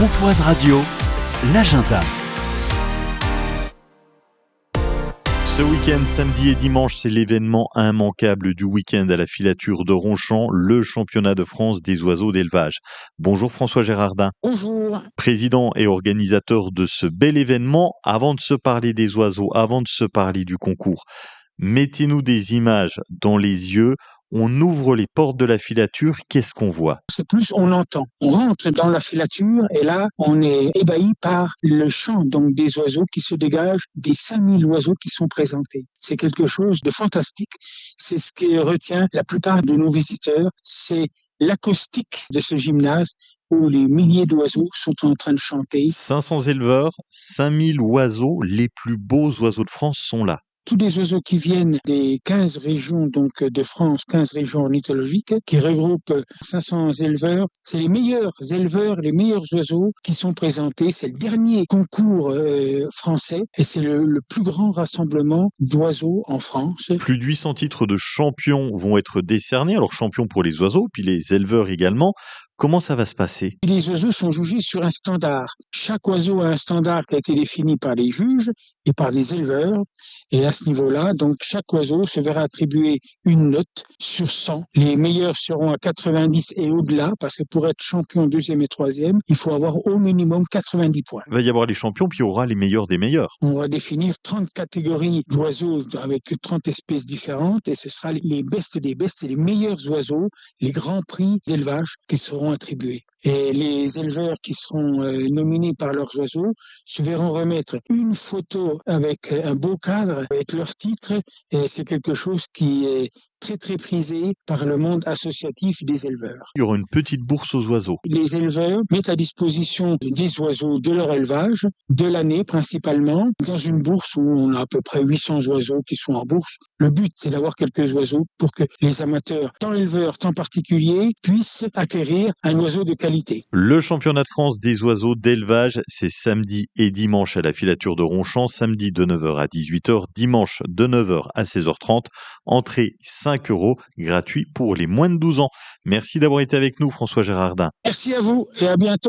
Pontoise Radio, l'agenda. Ce week-end, samedi et dimanche, c'est l'événement immanquable du week-end à la filature de Ronchamp, le championnat de France des oiseaux d'élevage. Bonjour François Gérardin. Bonjour. Président et organisateur de ce bel événement. Avant de se parler des oiseaux, avant de se parler du concours, mettez-nous des images dans les yeux. On ouvre les portes de la filature, qu'est-ce qu'on voit? C'est plus on entend. On rentre dans la filature et là, on est ébahi par le chant donc des oiseaux qui se dégagent, des 5000 oiseaux qui sont présentés. C'est quelque chose de fantastique. C'est ce qui retient la plupart de nos visiteurs. C'est l'acoustique de ce gymnase où les milliers d'oiseaux sont en train de chanter. 500 éleveurs, 5000 oiseaux, les plus beaux oiseaux de France sont là. Tous les oiseaux qui viennent des 15 régions donc de France, 15 régions ornithologiques, qui regroupent 500 éleveurs. C'est les meilleurs éleveurs, les meilleurs oiseaux qui sont présentés. C'est le dernier concours français et c'est le plus grand rassemblement d'oiseaux en France. Plus de 800 titres de champions vont être décernés. Alors champions pour les oiseaux, puis les éleveurs également. Comment ça va se passer? Les oiseaux sont jugés sur un standard. Chaque oiseau a un standard qui a été défini par les juges et par les éleveurs. Et à ce niveau-là, donc chaque oiseau se verra attribuer une note sur 100. Les meilleurs seront à 90 et au-delà, parce que pour être champion deuxième et troisième, il faut avoir au minimum 90 points. Il va y avoir les champions, puis il y aura les meilleurs des meilleurs. On va définir 30 catégories d'oiseaux avec 30 espèces différentes, et ce sera les bestes des bestes et les meilleurs oiseaux, les grands prix d'élevage qui seront attribués. Et les éleveurs qui seront nominés par leurs oiseaux se verront remettre une photo avec un beau cadre, avec leur titre, et c'est quelque chose qui est très très prisé par le monde associatif des éleveurs. Il y aura une petite bourse aux oiseaux. Les éleveurs mettent à disposition des oiseaux de leur élevage, de l'année principalement, dans une bourse où on a à peu près 800 oiseaux qui sont en bourse. Le but, c'est d'avoir quelques oiseaux pour que les amateurs, tant éleveurs, tant particuliers, puissent acquérir un oiseau de qualité. Le championnat de France des oiseaux d'élevage, c'est samedi et dimanche à la filature de Ronchamp, samedi de 9h à 18h, dimanche de 9h à 16h30. Entrée 5 €, gratuit pour les moins de 12 ans. Merci d'avoir été avec nous, François Gérardin. Merci à vous et à bientôt.